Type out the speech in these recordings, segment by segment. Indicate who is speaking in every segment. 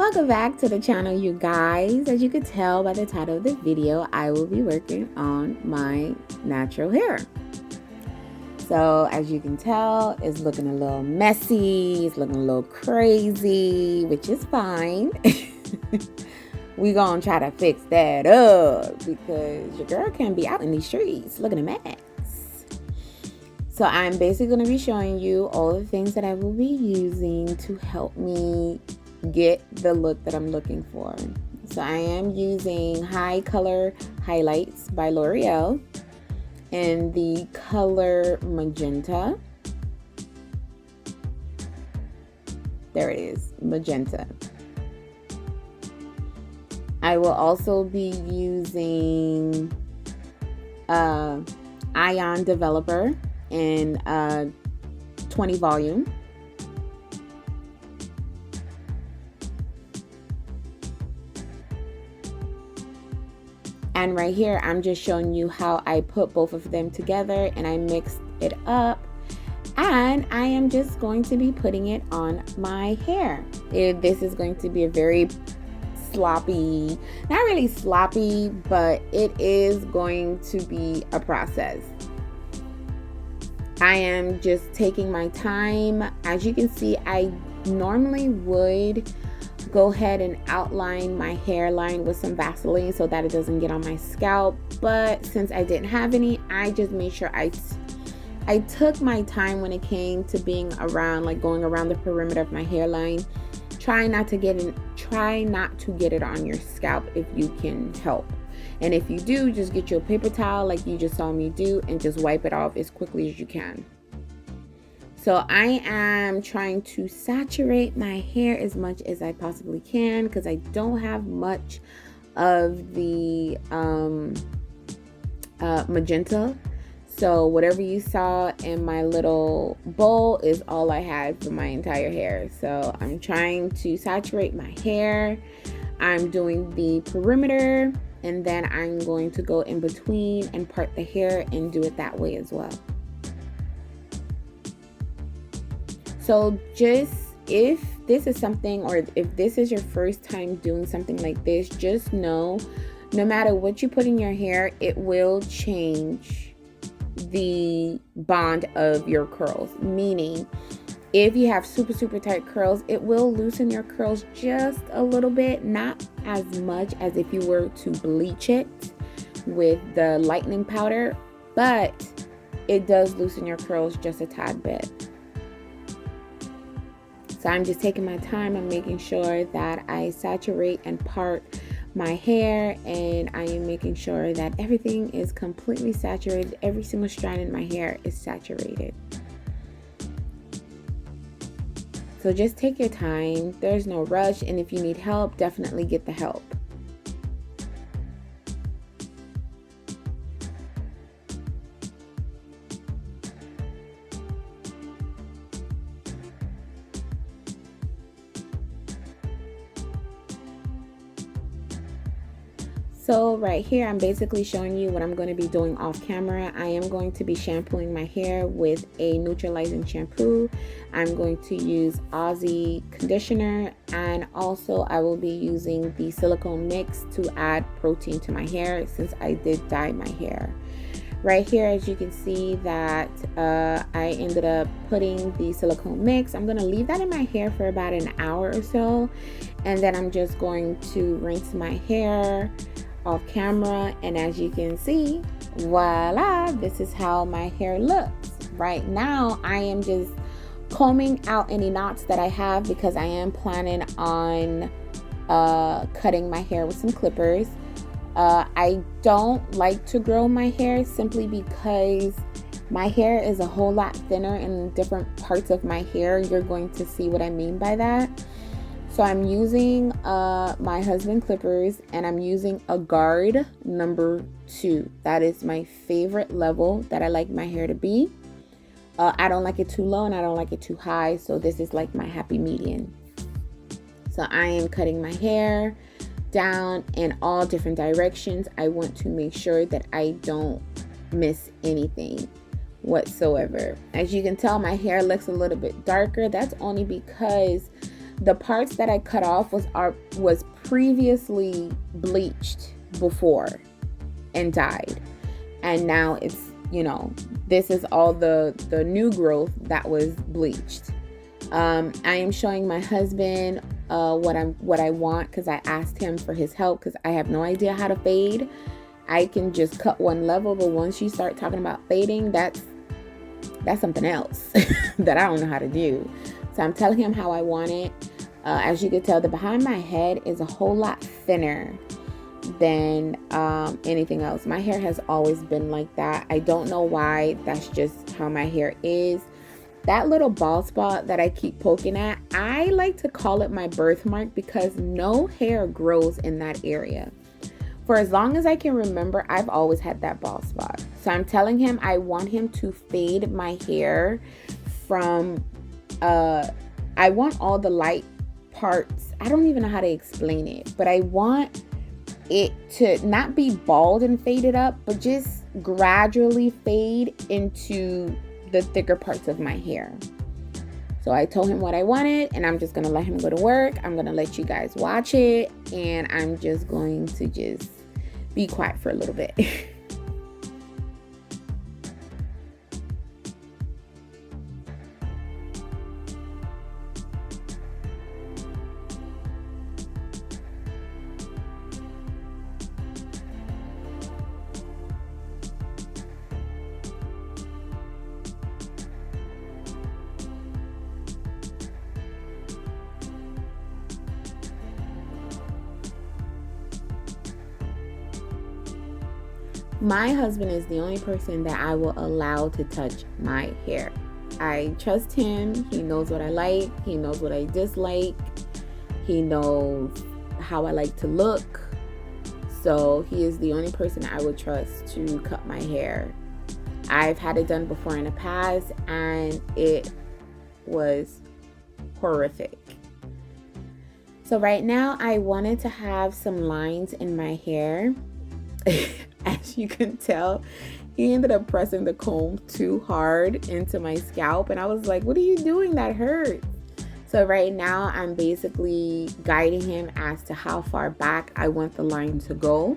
Speaker 1: Welcome back to the channel, you guys. As you could tell by the title of the video, I will be working on my natural hair. So as you can tell, it's looking a little messy, it's looking a little crazy, which is fine. We gonna try to fix that up because your girl can't be out in these streets looking a mess. So I'm basically going to be showing you all the things that I will be using to help me get the look that I'm looking for. So I am using High Color Highlights by L'Oreal in the color Magenta. There it is, Magenta. I will also be using Ion Developer in 20 volume. And right here, I'm just showing you how I put both of them together and I mixed it up. And I am just going to be putting it on my hair. This is going to be a very sloppy, not really sloppy, but it is going to be a process. I am just taking my time. As you can see, I normally would go ahead and outline my hairline with some Vaseline so that it doesn't get on my scalp. But since I didn't have any, I just made sure I took my time when it came to being around, like going around the perimeter of my hairline. Try not to get it on your scalp if you can help. And if you do, just get you a paper towel like you just saw me do and just wipe it off as quickly as you can. So I am trying to saturate my hair as much as I possibly can because I don't have much of the magenta. So whatever you saw in my little bowl is all I had for my entire hair. So I'm trying to saturate my hair. I'm doing the perimeter. And then I'm going to go in between and part the hair and do it that way as well. So just if this is something, or if this is your first time doing something like this, just know no matter what you put in your hair, it will change the bond of your curls. Meaning, if you have super tight curls, it will loosen your curls just a little bit, not as much as if you were to bleach it with the lightening powder, but it does loosen your curls just a tad bit. So I'm just taking my time. I'm making sure that I saturate and part my hair, and I am making sure that everything is completely saturated. Every single strand in my hair is saturated. So just take your time. There's no rush, and if you need help, definitely get the help. So right here, I'm basically showing you what I'm going to be doing off camera. I am going to be shampooing my hair with a neutralizing shampoo. I'm going to use Aussie conditioner, and also I will be using the silicone mix to add protein to my hair since I did dye my hair. Right here, as you can see that I ended up putting the silicone mix. I'm going to leave that in my hair for about an hour or so, and then I'm just going to rinse my hair off camera, and as you can see, voila, this is how my hair looks. Right now I am just combing out any knots that I have because I am planning on cutting my hair with some clippers. I don't like to grow my hair simply because my hair is a whole lot thinner in different parts of my hair. You're going to see what I mean by that. So I'm using my husband clippers, and I'm using a guard number 2. That is my favorite level that I like my hair to be. I don't like it too low and I don't like it too high. So this is like my happy median. So I am cutting my hair down in all different directions. I want to make sure that I don't miss anything whatsoever. As you can tell, my hair looks a little bit darker. That's only because the parts that I cut off was previously bleached before and dyed, and now it's, you know, this is all the new growth that was bleached. I am showing my husband what I want, because I asked him for his help, because I have no idea how to fade. I can just cut one level, but once you start talking about fading, that's something else that I don't know how to do. So I'm telling him how I want it. As you can tell, the behind my head is a whole lot thinner than anything else. My hair has always been like that. I don't know why. That's just how my hair is. That little bald spot that I keep poking at, I like to call it my birthmark, because no hair grows in that area. For as long as I can remember, I've always had that bald spot. So I'm telling him I want him to fade my hair from, I want all the light parts. I don't even know how to explain it, but I want it to not be bald and faded up, but just gradually fade into the thicker parts of my hair. So I told him what I wanted, and I'm just going to let him go to work. I'm going to let you guys watch it, and I'm just going to just be quiet for a little bit. My husband is the only person that I will allow to touch my hair. I trust him. He knows what I like. He knows what I dislike. He knows how I like to look. So he is the only person I would trust to cut my hair. I've had it done before in the past, and it was horrific. So right now I wanted to have some lines in my hair. As you can tell, he ended up pressing the comb too hard into my scalp, and I was like, what are you doing? That hurts. So right now I'm basically guiding him as to how far back I want the line to go,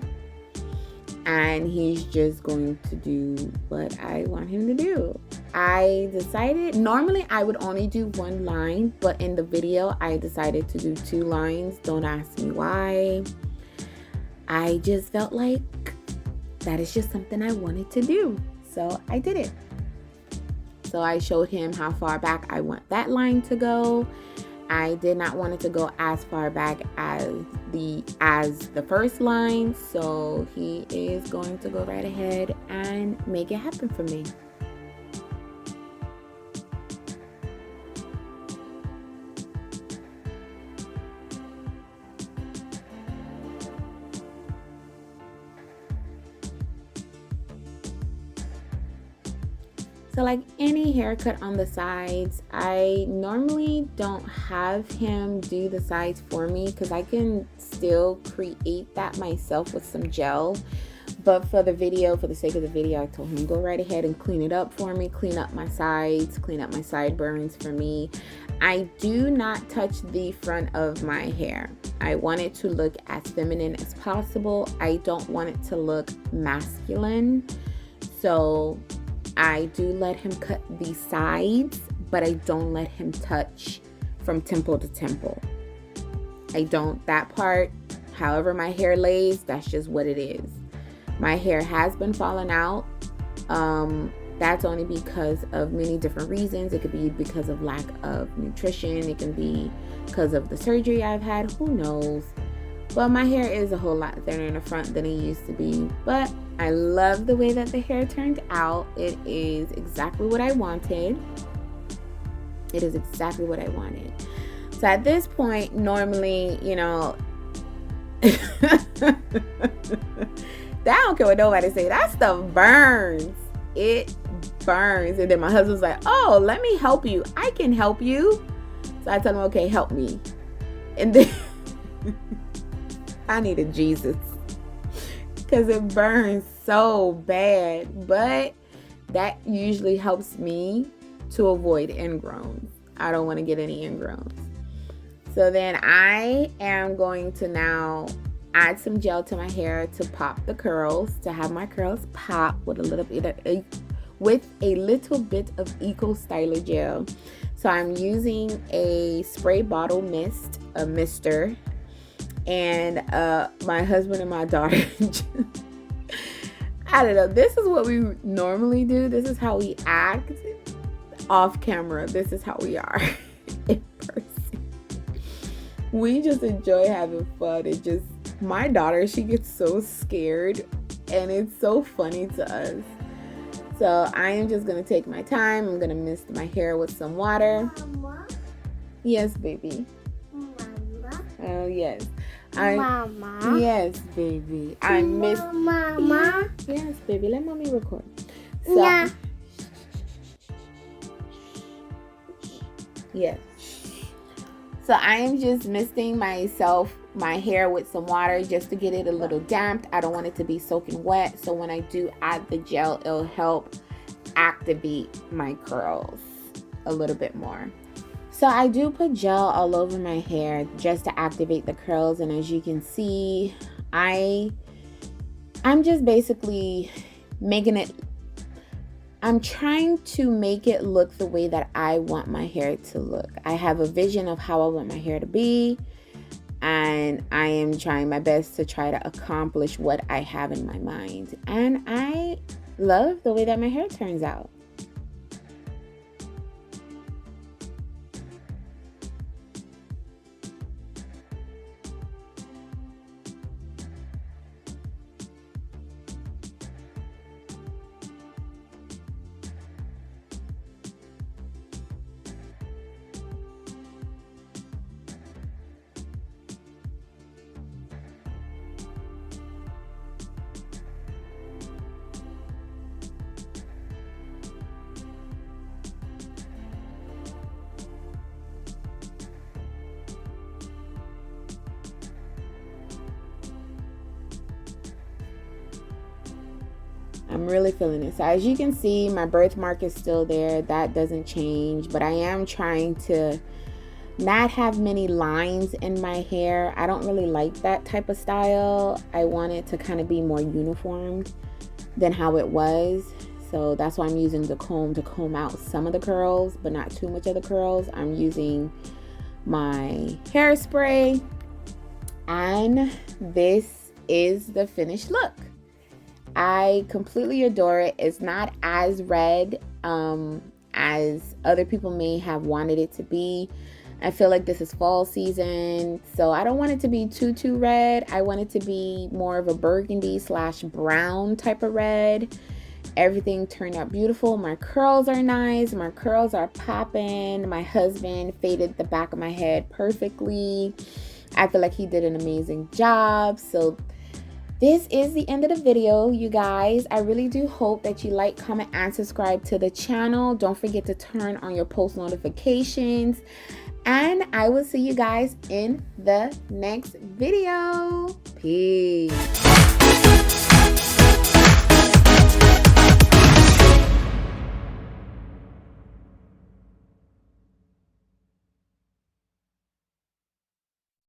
Speaker 1: and he's just going to do what I want him to do. I decided, normally I would only do one line, but in the video I decided to do 2 lines. Don't ask me why. I just felt like that is just something I wanted to do. So I did it. So I showed him how far back I want that line to go. I did not want it to go as far back as the first line. So he is going to go right ahead and make it happen for me. So like any haircut on the sides, I normally don't have him do the sides for me, because I can still create that myself with some gel. But for the video, for the sake of the video, I told him go right ahead and clean it up for me, clean up my sides, clean up my sideburns for me. I do not touch the front of my hair. I want it to look as feminine as possible. I don't want it to look masculine. So I do let him cut the sides, but I don't let him touch from temple to temple. I don't, that part, however my hair lays, that's just what it is. My hair has been falling out. That's only because of many different reasons. It could be because of lack of nutrition. It can be because of the surgery I've had. Who knows? But my hair is a whole lot thinner in the front than it used to be. But I love the way that the hair turned out. It is exactly what I wanted. It is exactly what I wanted. So at this point, normally, you know, I don't care what nobody say. That stuff burns. It burns. And then my husband's like, oh, let me help you. I can help you. So I tell him, okay, help me. And then I needed Jesus, because it burns so bad. But that usually helps me to avoid ingrowns. I don't want to get any ingrowns. So then I am going to now add some gel to my hair to pop the curls, to have my curls pop with a little bit of Eco Styler gel. So I'm using a spray bottle mist, a mister, and my husband and my daughter. I don't know. This is what we normally do. This is how we act off camera. This is how we are in person. We just enjoy having fun. It just, my daughter, she gets so scared and it's so funny to us. So I am just going to take my time. I'm going to mist my hair with some water.
Speaker 2: Mama?
Speaker 1: Yes, baby.
Speaker 2: Mama?
Speaker 1: Oh, yes.
Speaker 2: Mama?
Speaker 1: Yes, baby. I miss...
Speaker 2: Mama?
Speaker 1: Yes, baby. Let mommy record. So,
Speaker 2: Yeah.
Speaker 1: yes. So I am just misting my hair with some water just to get it a little damped. I don't want it to be soaking wet. So when I do add the gel, it'll help activate my curls a little bit more. So I do put gel all over my hair just to activate the curls. And as you can see, I'm just basically I'm trying to make it look the way that I want my hair to look. I have a vision of how I want my hair to be, and I am trying my best to try to accomplish what I have in my mind. And I love the way that my hair turns out. I'm really feeling it. So as you can see, my birthmark is still there. That doesn't change, but I am trying to not have many lines in my hair. I don't really like that type of style. I want it to kind of be more uniformed than how it was. So that's why I'm using the comb to comb out some of the curls, but not too much of the curls. I'm using my hairspray, and this is the finished look. I completely adore it. It's not as red as other people may have wanted it to be. I feel like this is fall season, so I don't want it to be too red. I want it to be more of a burgundy / brown type of red. Everything turned out beautiful. My curls are nice. My curls are popping. My husband faded the back of my head perfectly. I feel like he did an amazing job. So this is the end of the video, you guys. I really do hope that you like, comment, and subscribe to the channel. Don't forget to turn on your post notifications. And I will see you guys in the next video. Peace.